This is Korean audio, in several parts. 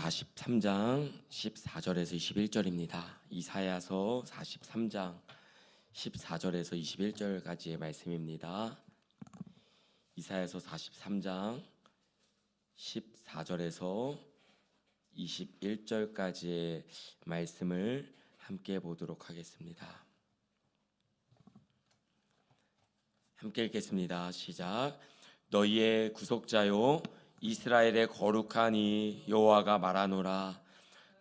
43장 14절에서 21절입니다. 이사야서 43장 14절에서 21절까지의 말씀입니다. 이사야서 43장 14절에서 21절까지의 말씀을 함께 보도록 하겠습니다. 함께 읽겠습니다. 시작. 너희의 구속자요 이스라엘의 거룩한 이 여호와가 말하노라.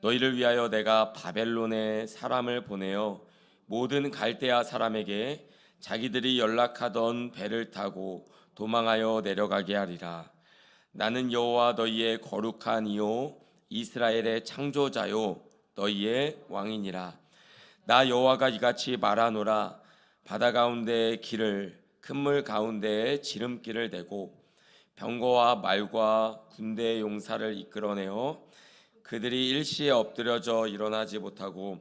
너희를 위하여 내가 바벨론에 사람을 보내어 모든 갈대아 사람에게 자기들이 연락하던 배를 타고 도망하여 내려가게 하리라. 나는 여호와 너희의 거룩한 이요 이스라엘의 창조자요 너희의 왕이니라. 나 여호와가 이같이 말하노라. 바다 가운데의 길을 큰 물 가운데에 지름길을 내고 병거와 말과 군대의 용사를 이끌어내어 그들이 일시에 엎드려져 일어나지 못하고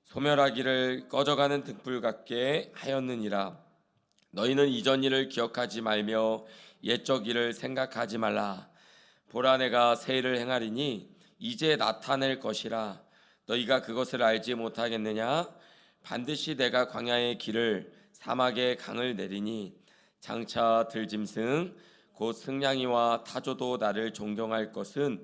소멸하기를 꺼져가는 등불 같게 하였느니라. 너희는 이전 일을 기억하지 말며 옛적 일을 생각하지 말라. 보라, 내가 새 일을 행하리니 이제 나타낼 것이라. 너희가 그것을 알지 못하겠느냐? 반드시 내가 광야의 길을 사막의 강을 내리니 장차 들짐승 곧 승냥이와 타조도 나를 존경할 것은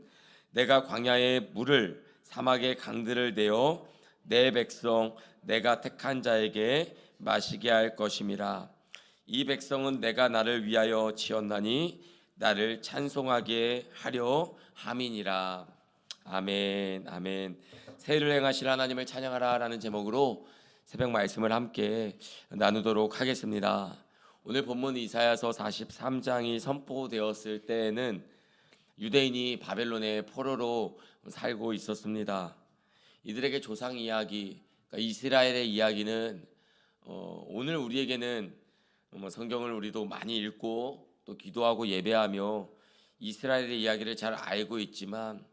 내가 광야의 물을 사막의 강들을 내어 내 백성 내가 택한 자에게 마시게 할 것임이라. 이 백성은 내가 나를 위하여 지었나니 나를 찬송하게 하려 함이니라. 아멘. 아멘. 새 일을 행하실 하나님을 찬양하라 라는 제목으로 새벽 말씀을 함께 나누도록 하겠습니다. 오늘 본문 이사야서 43장이 선포되었을 때에는 유대인이 바벨론의 포로로 살고 있었습니다. 이들에게 조상 이야기, 그러니까 이스라엘의 이야기는 오늘 우리에게는 성경을 우리도 많이 읽고 또 기도하고 예배하며 이스라엘의 이야기를 잘 알고 있지만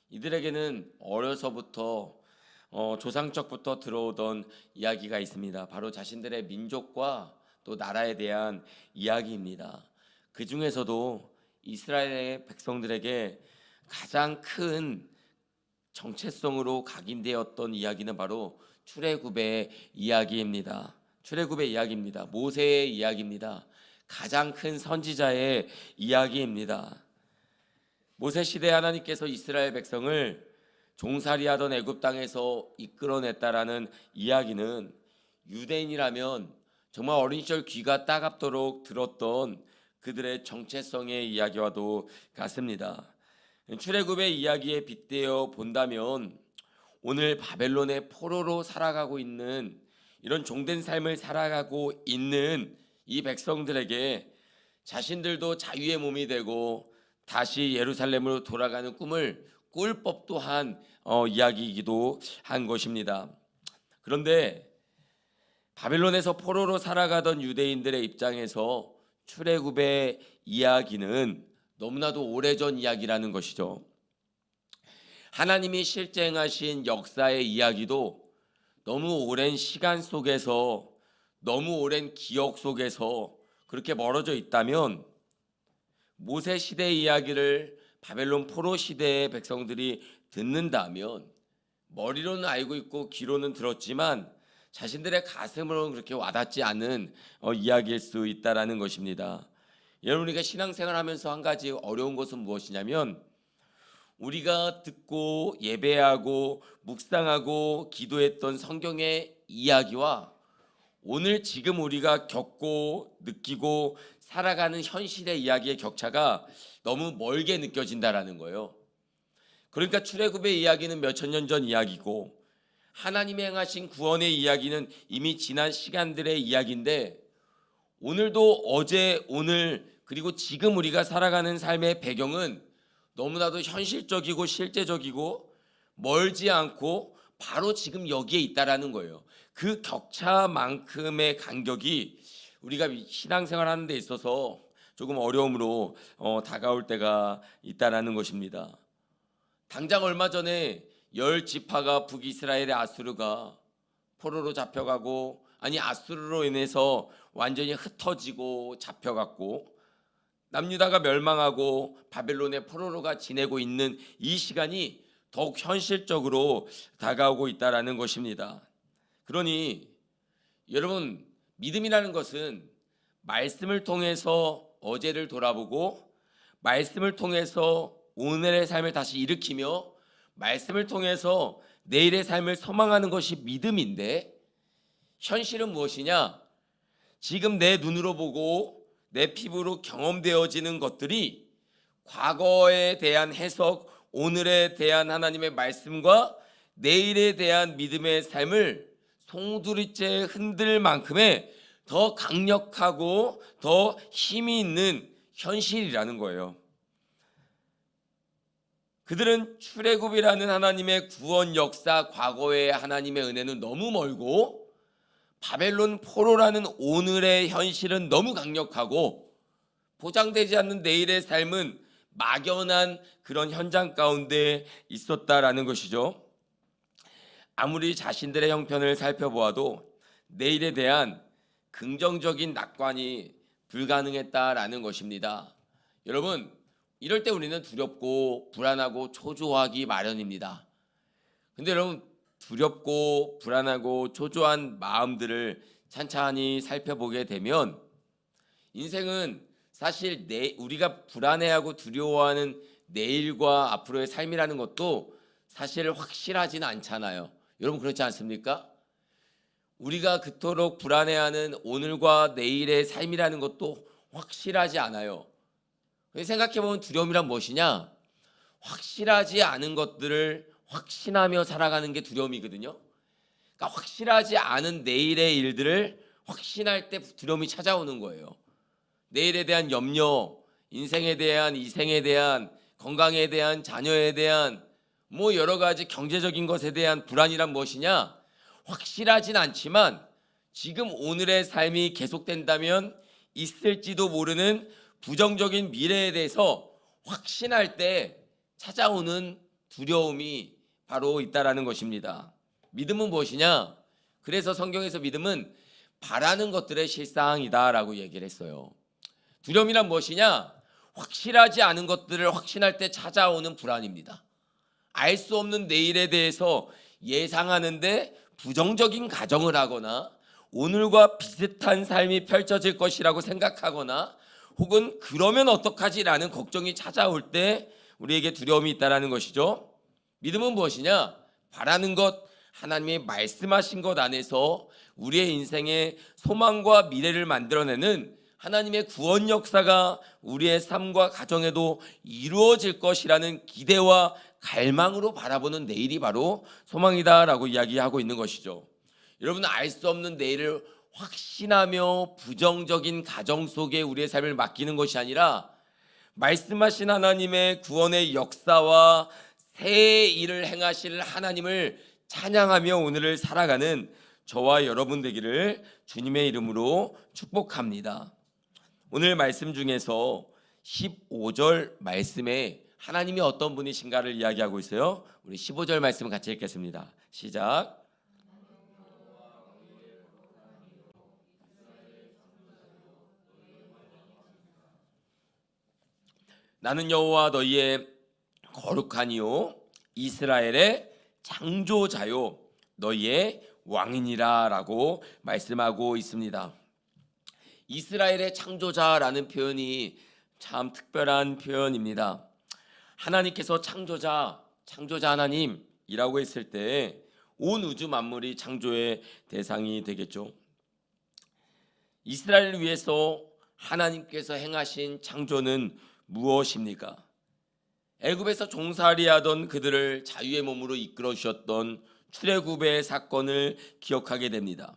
이들에게는 어려서부터 조상적부터 들어오던 이야기가 있습니다. 바로 자신들의 민족과 또 나라에 대한 이야기입니다. 그 중에서도 이스라엘의 백성들에게 가장 큰 정체성으로 각인되었던 이야기는 바로 출애굽의 이야기입니다. 출애굽의 이야기입니다. 모세의 이야기입니다. 가장 큰 선지자의 이야기입니다. 모세 시대 하나님께서 이스라엘 백성을 종살이하던 애굽 땅에서 이끌어냈다라는 이야기는 유대인이라면 정말 어린 시절 귀가 따갑도록 들었던 그들의 정체성의 이야기와도 같습니다. 출애굽의 이야기에 빗대어 본다면 오늘 바벨론의 포로로 살아가고 있는 이런 종된 삶을 살아가고 있는 이 백성들에게 자신들도 자유의 몸이 되고 다시 예루살렘으로 돌아가는 꿈을 꿀 법도 한 이야기이기도 한 것입니다. 그런데 바벨론에서 포로로 살아가던 유대인들의 입장에서 출애굽의 이야기는 너무나도 오래전 이야기라는 것이죠. 하나님이 실제 행하신 역사의 이야기도 너무 오랜 시간 속에서 너무 오랜 기억 속에서 그렇게 멀어져 있다면 모세 시대의 이야기를 바벨론 포로 시대의 백성들이 듣는다면 머리로는 알고 있고 귀로는 들었지만 자신들의 가슴으로는 그렇게 와닿지 않은 이야기일 수 있다라는 것입니다. 여러분, 우리가 신앙생활하면서 한 가지 어려운 것은 무엇이냐면 우리가 듣고 예배하고 묵상하고 기도했던 성경의 이야기와 오늘 지금 우리가 겪고 느끼고 살아가는 현실의 이야기의 격차가 너무 멀게 느껴진다라는 거예요. 그러니까 출애굽의 이야기는 몇천 년 전 이야기고 하나님이 행하신 구원의 이야기는 이미 지난 시간들의 이야기인데 오늘도 어제 오늘 그리고 지금 우리가 살아가는 삶의 배경은 너무나도 현실적이고 실제적이고 멀지 않고 바로 지금 여기에 있다라는 거예요. 그 격차만큼의 간격이 우리가 신앙생활 하는 데 있어서 조금 어려움으로 다가올 때가 있다라는 것입니다. 당장 얼마 전에 10지파가 북이스라엘의 아수르가 포로로 잡혀가고 아수르로 인해서 완전히 흩어지고 잡혀갔고 남유다가 멸망하고 바벨론의 포로로가 지내고 있는 이 시간이 더욱 현실적으로 다가오고 있다라는 것입니다. 그러니 여러분, 믿음이라는 것은 말씀을 통해서 어제를 돌아보고 말씀을 통해서 오늘의 삶을 다시 일으키며 말씀을 통해서 내일의 삶을 소망하는 것이 믿음인데, 현실은 무엇이냐? 지금 내 눈으로 보고 내 피부로 경험되어지는 것들이 과거에 대한 해석, 오늘에 대한 하나님의 말씀과 내일에 대한 믿음의 삶을 송두리째 흔들 만큼의 더 강력하고 더 힘이 있는 현실이라는 거예요. 그들은 출애굽이라는 하나님의 구원 역사, 과거의 하나님의 은혜는 너무 멀고 바벨론 포로라는 오늘의 현실은 너무 강력하고 보장되지 않는 내일의 삶은 막연한 그런 현장 가운데 있었다라는 것이죠. 아무리 자신들의 형편을 살펴보아도 내일에 대한 긍정적인 낙관이 불가능했다라는 것입니다. 여러분, 이럴 때 우리는 두렵고 불안하고 초조하기 마련입니다. 근데 여러분, 두렵고 불안하고 초조한 마음들을 찬찬히 살펴보게 되면 인생은 사실 우리가 불안해하고 두려워하는 내일과 앞으로의 삶이라는 것도 사실 확실하지는 않잖아요. 여러분, 그렇지 않습니까? 우리가 그토록 불안해하는 오늘과 내일의 삶이라는 것도 확실하지 않아요. 생각해보면 두려움이란 무엇이냐? 확실하지 않은 것들을 확신하며 살아가는 게 두려움이거든요. 그러니까 확실하지 않은 내일의 일들을 확신할 때 두려움이 찾아오는 거예요. 내일에 대한 염려, 인생에 대한, 이생에 대한, 건강에 대한, 자녀에 대한 여러 가지 경제적인 것에 대한 불안이란 무엇이냐? 확실하진 않지만 지금 오늘의 삶이 계속된다면 있을지도 모르는 부정적인 미래에 대해서 확신할 때 찾아오는 두려움이 바로 있다라는 것입니다. 믿음은 무엇이냐? 그래서 성경에서 믿음은 바라는 것들의 실상이다라고 얘기를 했어요. 두려움이란 무엇이냐? 확실하지 않은 것들을 확신할 때 찾아오는 불안입니다. 알 수 없는 내일에 대해서 예상하는데 부정적인 가정을 하거나 오늘과 비슷한 삶이 펼쳐질 것이라고 생각하거나 혹은 그러면 어떡하지라는 걱정이 찾아올 때 우리에게 두려움이 있다는 것이죠. 믿음은 무엇이냐? 바라는 것, 하나님이 말씀하신 것 안에서 우리의 인생의 소망과 미래를 만들어내는 하나님의 구원 역사가 우리의 삶과 가정에도 이루어질 것이라는 기대와 갈망으로 바라보는 내일이 바로 소망이다라고 이야기하고 있는 것이죠. 여러분, 알 수 없는 내일을 확신하며 부정적인 가정 속에 우리의 삶을 맡기는 것이 아니라 말씀하신 하나님의 구원의 역사와 새 일을 행하실 하나님을 찬양하며 오늘을 살아가는 저와 여러분 되기를 주님의 이름으로 축복합니다. 오늘 말씀 중에서 15절 말씀에 하나님이 어떤 분이신가를 이야기하고 있어요. 우리 15절 말씀 같이 읽겠습니다. 시작. 나는 여호와 너희의 거룩하니요 이스라엘의 창조자요 너희의 왕이니라 라고 말씀하고 있습니다. 이스라엘의 창조자라는 표현이 참 특별한 표현입니다. 하나님께서 창조자 하나님이라고 했을 때 온 우주 만물이 창조의 대상이 되겠죠. 이스라엘을 위해서 하나님께서 행하신 창조는 무엇입니까? 애굽에서 종살이하던 그들을 자유의 몸으로 이끌어 주셨던 출애굽의 사건을 기억하게 됩니다.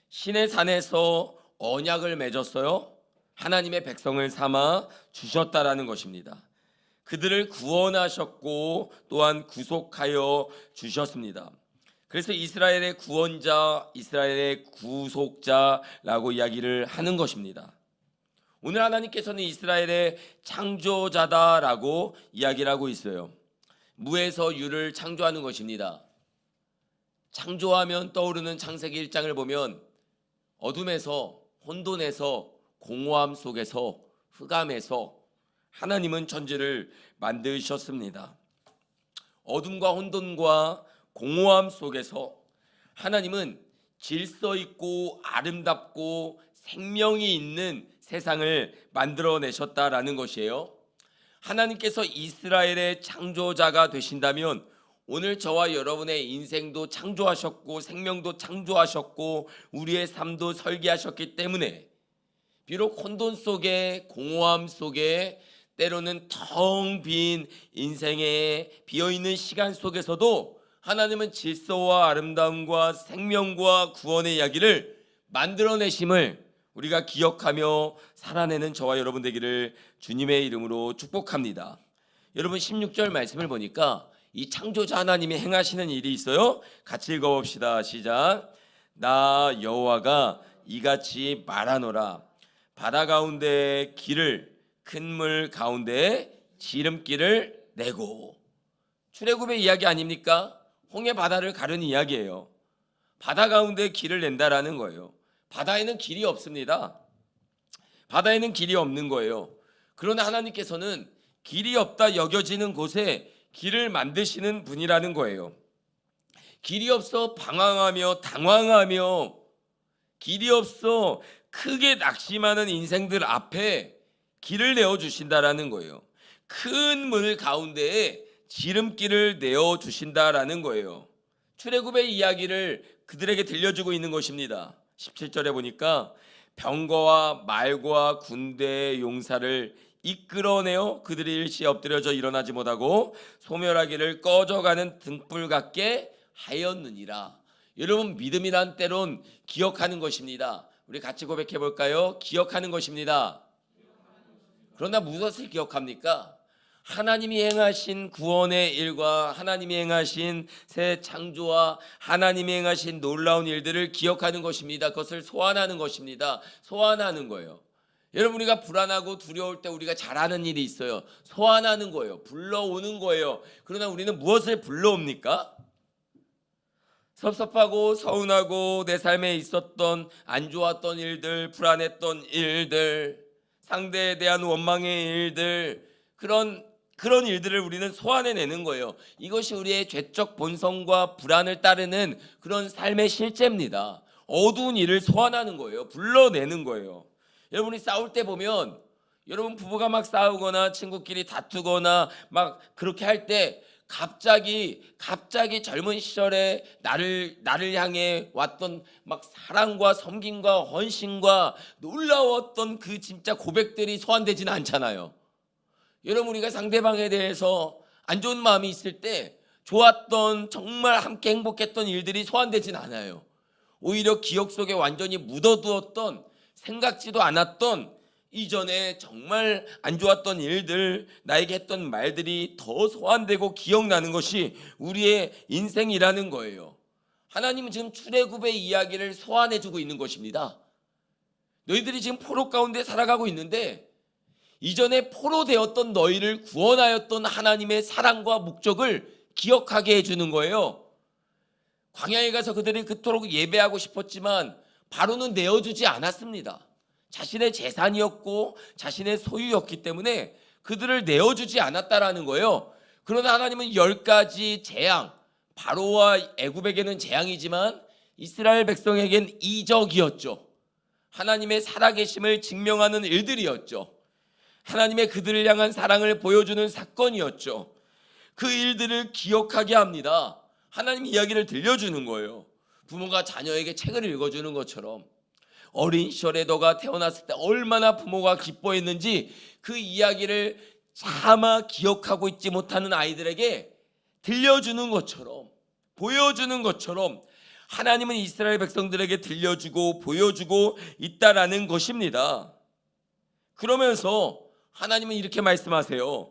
신의 산에서 언약을 맺었어요. 하나님의 백성을 삼아 주셨다라는 것입니다. 그들을 구원하셨고 또한 구속하여 주셨습니다. 그래서 이스라엘의 구원자, 이스라엘의 구속자라고 이야기를 하는 것입니다. 오늘 하나님께서는 이스라엘의 창조자다라고 이야기를 하고 있어요. 무에서 유를 창조하는 것입니다. 창조하면 떠오르는 창세기 1장을 보면 어둠에서, 혼돈에서, 공허함 속에서, 흑암에서 하나님은 천지를 만드셨습니다. 어둠과 혼돈과 공허함 속에서 하나님은 질서 있고 아름답고 생명이 있는 세상을 만들어내셨다라는 것이에요. 하나님께서 이스라엘의 창조자가 되신다면 오늘 저와 여러분의 인생도 창조하셨고 생명도 창조하셨고 우리의 삶도 설계하셨기 때문에 비록 혼돈 속에 공허함 속에 때로는 텅 빈 인생에 비어있는 시간 속에서도 하나님은 질서와 아름다움과 생명과 구원의 이야기를 만들어내심을 우리가 기억하며 살아내는 저와 여러분 되기를 주님의 이름으로 축복합니다. 여러분 16절 말씀을 보니까 이 창조자 하나님이 행하시는 일이 있어요. 같이 읽어봅시다. 시작. 나 여호와가 이같이 말하노라. 바다 가운데 길을 큰 물 가운데 지름길을 내고. 출애굽의 이야기 아닙니까? 홍해 바다를 가른 이야기예요. 바다 가운데 길을 낸다라는 거예요. 바다에는 길이 없습니다. 바다에는 길이 없는 거예요. 그러나 하나님께서는 길이 없다 여겨지는 곳에 길을 만드시는 분이라는 거예요. 길이 없어 방황하며 당황하며 길이 없어 크게 낙심하는 인생들 앞에 길을 내어주신다라는 거예요. 큰 물 가운데에 지름길을 내어주신다라는 거예요. 출애굽의 이야기를 그들에게 들려주고 있는 것입니다. 17절에 보니까 병거와 말과 군대의 용사를 이끌어내어 그들이 일시에 엎드려져 일어나지 못하고 소멸하기를 꺼져가는 등불 같게 하였느니라. 여러분 믿음이란 때론 기억하는 것입니다. 우리 같이 고백해 볼까요? 기억하는 것입니다. 그러나 무엇을 기억합니까? 하나님이 행하신 구원의 일과 하나님이 행하신 새 창조와 하나님이 행하신 놀라운 일들을 기억하는 것입니다. 그것을 소환하는 것입니다. 소환하는 거예요. 여러분 우리가 불안하고 두려울 때 우리가 잘하는 일이 있어요. 소환하는 거예요. 불러오는 거예요. 그러나 우리는 무엇을 불러옵니까? 섭섭하고 서운하고 내 삶에 있었던 안 좋았던 일들, 불안했던 일들, 상대에 대한 원망의 일들, 그런 일들을 우리는 소환해내는 거예요. 이것이 우리의 죄적 본성과 불안을 따르는 그런 삶의 실제입니다. 어두운 일을 소환하는 거예요. 불러내는 거예요. 여러분이 싸울 때 보면 여러분 부부가 막 싸우거나 친구끼리 다투거나 막 그렇게 할 때 갑자기 젊은 시절에 나를 향해 왔던 막 사랑과 섬김과 헌신과 놀라웠던 그 진짜 고백들이 소환되지는 않잖아요. 여러분 우리가 상대방에 대해서 안 좋은 마음이 있을 때 좋았던 정말 함께 행복했던 일들이 소환되진 않아요. 오히려 기억 속에 완전히 묻어두었던 생각지도 않았던 이전에 정말 안 좋았던 일들, 나에게 했던 말들이 더 소환되고 기억나는 것이 우리의 인생이라는 거예요. 하나님은 지금 출애굽의 이야기를 소환해주고 있는 것입니다. 너희들이 지금 포로 가운데 살아가고 있는데 이전에 포로 되었던 너희를 구원하였던 하나님의 사랑과 목적을 기억하게 해주는 거예요. 광야에 가서 그들이 그토록 예배하고 싶었지만 바로는 내어주지 않았습니다. 자신의 재산이었고 자신의 소유였기 때문에 그들을 내어주지 않았다라는 거예요. 그러나 하나님은 10가지 재앙, 바로와 애굽에게는 재앙이지만 이스라엘 백성에겐 이적이었죠. 하나님의 살아계심을 증명하는 일들이었죠. 하나님의 그들을 향한 사랑을 보여주는 사건이었죠. 그 일들을 기억하게 합니다. 하나님 이야기를 들려주는 거예요. 부모가 자녀에게 책을 읽어주는 것처럼 어린 시절에 너가 태어났을 때 얼마나 부모가 기뻐했는지 그 이야기를 차마 기억하고 있지 못하는 아이들에게 들려주는 것처럼 보여주는 것처럼 하나님은 이스라엘 백성들에게 들려주고 보여주고 있다라는 것입니다. 그러면서 하나님은 이렇게 말씀하세요.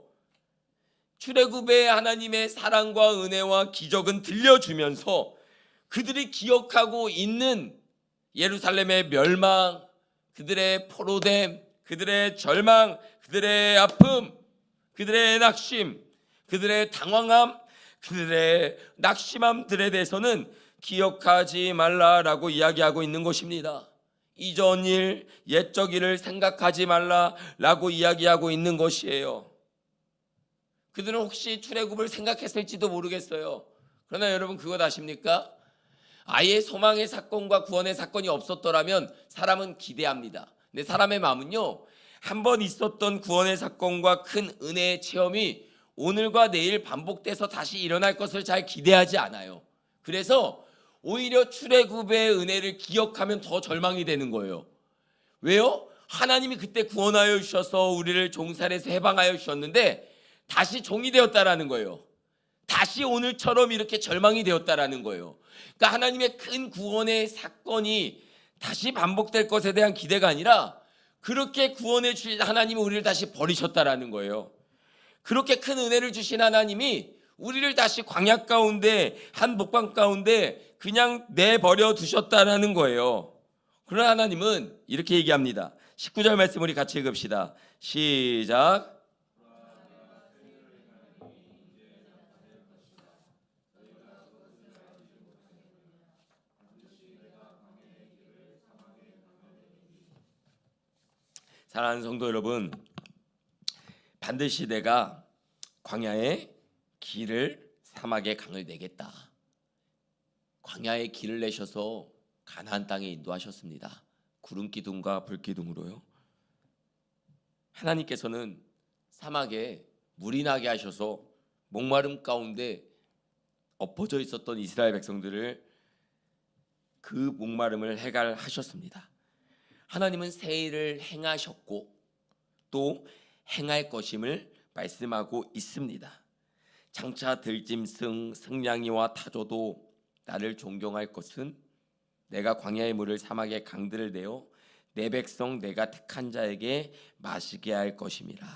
출애굽의 하나님의 사랑과 은혜와 기적은 들려주면서 그들이 기억하고 있는 예루살렘의 멸망, 그들의 포로됨, 그들의 절망, 그들의 아픔, 그들의 낙심, 그들의 당황함, 그들의 낙심함들에 대해서는 기억하지 말라라고 이야기하고 있는 것입니다. 이전 일, 옛적 일을 생각하지 말라라고 이야기하고 있는 것이에요. 그들은 혹시 출애굽을 생각했을지도 모르겠어요. 그러나 여러분 그것 아십니까? 아예 소망의 사건과 구원의 사건이 없었더라면 사람은 기대합니다. 근데 사람의 마음은요, 한 번 있었던 구원의 사건과 큰 은혜의 체험이 오늘과 내일 반복돼서 다시 일어날 것을 잘 기대하지 않아요. 그래서 오히려 출애굽의 은혜를 기억하면 더 절망이 되는 거예요. 왜요? 하나님이 그때 구원하여 주셔서 우리를 종살에서 해방하여 주셨는데 다시 종이 되었다라는 거예요. 다시 오늘처럼 이렇게 절망이 되었다라는 거예요. 그러니까 하나님의 큰 구원의 사건이 다시 반복될 것에 대한 기대가 아니라 그렇게 구원해 주신 하나님이 우리를 다시 버리셨다라는 거예요. 그렇게 큰 은혜를 주신 하나님이 우리를 다시 광야 가운데 한 목방 가운데 그냥 내버려 두셨다라는 거예요. 그러나 하나님은 이렇게 얘기합니다. 19절 말씀 우리 같이 읽읍시다. 시작. 사랑하는 성도 여러분, 반드시 내가 광야의 길을 사막의 강을 내겠다. 광야의 길을 내셔서 가나안 땅에 인도하셨습니다. 구름 기둥과 불 기둥으로요. 하나님께서는 사막에 물이 나게 하셔서 목마름 가운데 엎어져 있었던 이스라엘 백성들을 그 목마름을 해결하셨습니다. 하나님은 새 일을 행하셨고 또 행할 것임을 말씀하고 있습니다. 장차 들짐승 승냥이와 타조도 나를 존경할 것은 내가 광야의 물을 사막의 강들을 내어 내 백성 내가 택한 자에게 마시게 할 것임이라.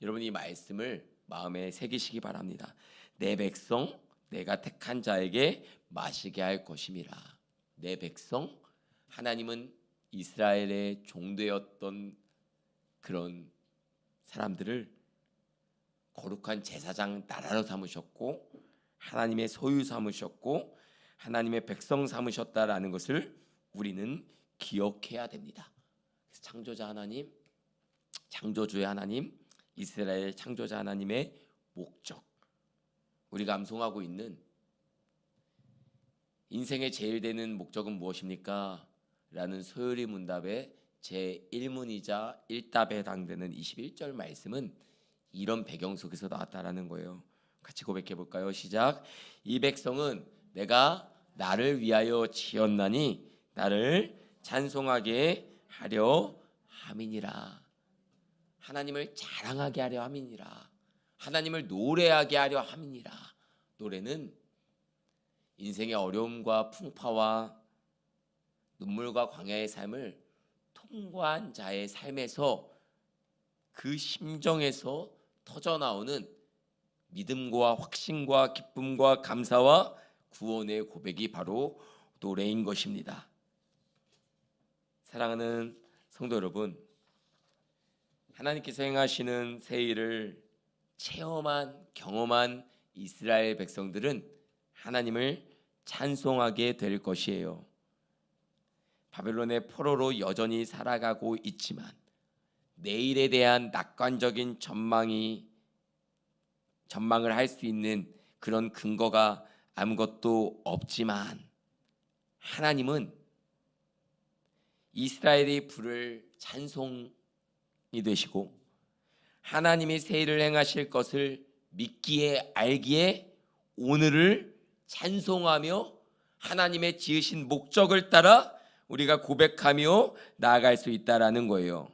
여러분 이 말씀을 마음에 새기시기 바랍니다. 내 백성 내가 택한 자에게 마시게 할 것임이라. 내 백성, 하나님은 이스라엘의 종되었던 그런 사람들을 거룩한 제사장 나라로 삼으셨고 하나님의 소유 삼으셨고 하나님의 백성 삼으셨다라는 것을 우리는 기억해야 됩니다. 창조자 하나님, 창조주의 하나님, 이스라엘 창조자 하나님의 목적, 우리가 암송하고 있는 인생의 제일 되는 목적은 무엇입니까? 라는 소요리 문답의 제1문이자 1답에 해당되는 21절 말씀은 이런 배경 속에서 나왔다라는 거예요. 같이 고백해 볼까요? 시작. 이 백성은 내가 나를 위하여 지었나니 나를 찬송하게 하려 함이니라. 하나님을 자랑하게 하려 함이니라. 하나님을 노래하게 하려 함이니라. 노래는 인생의 어려움과 풍파와 눈물과 광야의 삶을 통과한 자의 삶에서 그 심정에서 터져나오는 믿음과 확신과 기쁨과 감사와 구원의 고백이 바로 노래인 것입니다. 사랑하는 성도 여러분, 하나님께서 행하시는 새 일을 체험한 경험한 이스라엘 백성들은 하나님을 찬송하게 될 것이에요. 바벨론의 포로로 여전히 살아가고 있지만 내일에 대한 낙관적인 전망을 할 수 있는 그런 근거가 아무것도 없지만 하나님은 이스라엘이 부를 찬송이 되시고 하나님이 새 일을 행하실 것을 믿기에 알기에 오늘을 찬송하며 하나님의 지으신 목적을 따라 우리가 고백하며 나아갈 수 있다라는 거예요.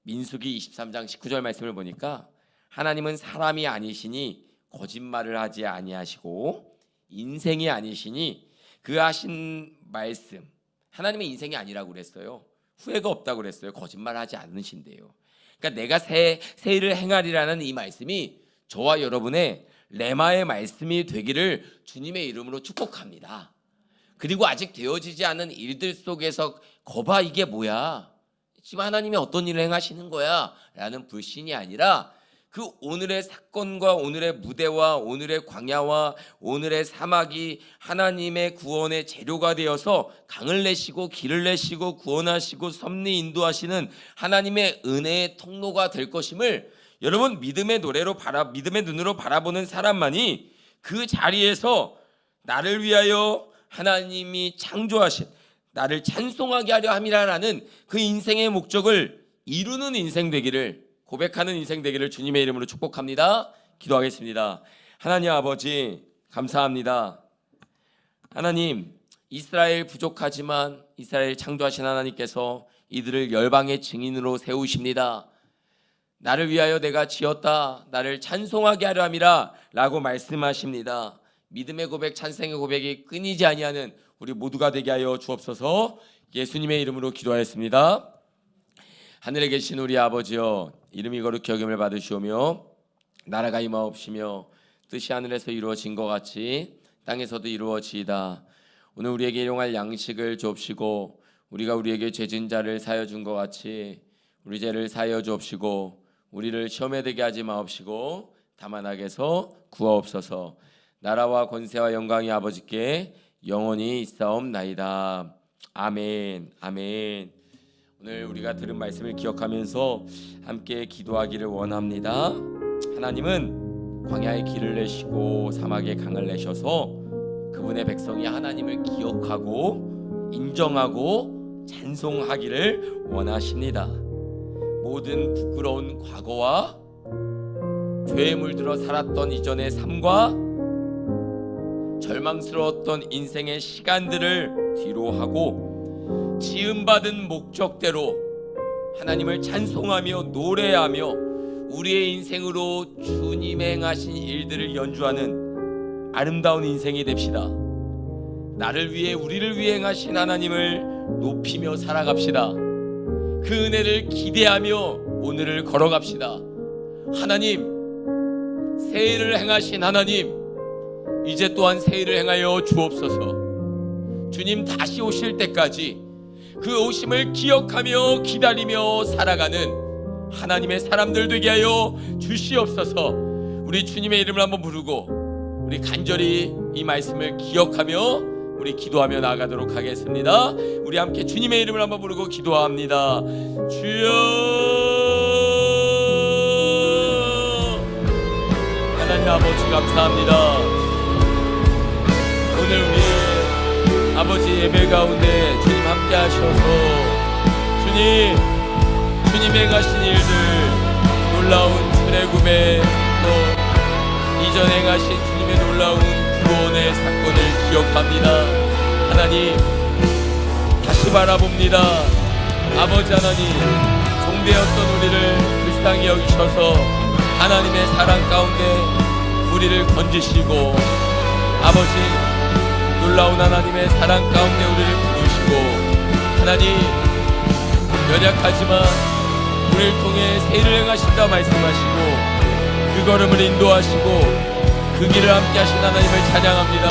민수기 23장 19절 말씀을 보니까 하나님은 사람이 아니시니 거짓말을 하지 아니하시고 인생이 아니시니 그 하신 말씀, 하나님의 인생이 아니라고 그랬어요. 후회가 없다고 그랬어요. 거짓말하지 않으신대요. 그러니까 내가 새 일을 행하리라는 이 말씀이 저와 여러분의 레마의 말씀이 되기를 주님의 이름으로 축복합니다. 그리고 아직 되어지지 않은 일들 속에서 거봐 이게 뭐야? 지금 하나님이 어떤 일을 행하시는 거야? 라는 불신이 아니라 그 오늘의 사건과 오늘의 무대와 오늘의 광야와 오늘의 사막이 하나님의 구원의 재료가 되어서 강을 내시고 길을 내시고 구원하시고 섭리 인도하시는 하나님의 은혜의 통로가 될 것임을 여러분, 믿음의 눈으로 바라보는 사람만이 그 자리에서 나를 위하여 하나님이 창조하신 나를 찬송하게 하려 함이라라는 그 인생의 목적을 이루는 인생 되기를, 고백하는 인생 되기를 주님의 이름으로 축복합니다. 기도하겠습니다. 하나님 아버지, 감사합니다. 하나님, 이스라엘 부족하지만 이스라엘 창조하신 하나님께서 이들을 열방의 증인으로 세우십니다. 나를 위하여 내가 지었다, 나를 찬송하게 하려 함이라 라고 말씀하십니다. 믿음의 고백, 찬송의 고백이 끊이지 아니하는 우리 모두가 되게 하여 주옵소서. 예수님의 이름으로 기도하였습니다. 하늘에 계신 우리 아버지여, 이름이 거룩히 여김을 받으시오며 나라가 임하옵시며 뜻이 하늘에서 이루어진 것 같이 땅에서도 이루어지이다. 오늘 우리에게 일용할 양식을 주옵시고 우리가 우리에게 죄진 자를 사하여 준 것 같이 우리 죄를 사하여 주옵시고 우리를 시험에 들게 하지 마옵시고 다만 악에서 구하옵소서. 나라와 권세와 영광이 아버지께 영원히 있사옵나이다. 아멘. 아멘. 오늘 우리가 들은 말씀을 기억하면서 함께 기도하기를 원합니다. 하나님은 광야에 길을 내시고 사막에 강을 내셔서 그분의 백성이 하나님을 기억하고 인정하고 찬송하기를 원하십니다. 모든 부끄러운 과거와 죄에 물들어 살았던 이전의 삶과 절망스러웠던 인생의 시간들을 뒤로 하고 지음받은 목적대로 하나님을 찬송하며 노래하며 우리의 인생으로 주님의 행하신 일들을 연주하는 아름다운 인생이 됩시다. 나를 위해 우리를 위해 행하신 하나님을 높이며 살아갑시다. 그 은혜를 기대하며 오늘을 걸어갑시다. 하나님, 새해를 행하신 하나님, 이제 또한 새해를 행하여 주옵소서. 주님 다시 오실 때까지 그 오심을 기억하며 기다리며 살아가는 하나님의 사람들 되게 하여 주시옵소서. 우리 주님의 이름을 한번 부르고 우리 간절히 이 말씀을 기억하며 우리 기도하며 나아가도록 하겠습니다. 우리 함께 주님의 이름을 한번 부르고 기도합니다. 주여, 하나님 아버지 감사합니다. 오늘 우리 아버지 예배 가운데 주님 함께 하셔서 주님 행하신 일들, 놀라운 출애굽의 또 이전 행하신 주님의 놀라운 구원의 사건을 기억합니다. 하나님, 다시 바라봅니다. 아버지 하나님, 종되었던 우리를 불쌍히 여기셔서 하나님의 사랑 가운데 우리를 건지시고 아버지 놀라운 하나님의 사랑 가운데 우리를 부르시고 하나님, 연약하지만 우리를 통해 새해를 행하신다 말씀하시고 그 걸음을 인도하시고 그 길을 함께 하신 하나님을 찬양합니다.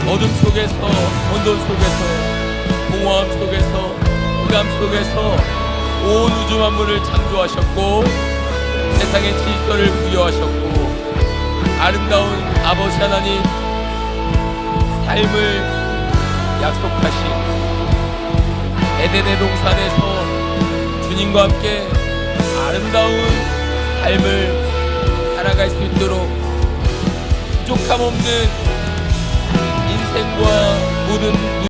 어둠 속에서, 혼돈 속에서, 공허함 속에서, 흑암 속에서 온 우주 만물을 창조하셨고 세상의 질서를 부여하셨고 아름다운 아버지 하나님 삶을 약속하신 에덴의 동산에서 주님과 함께 아름다운 삶을 살아갈 수 있도록 부족함 없는 인생과 모든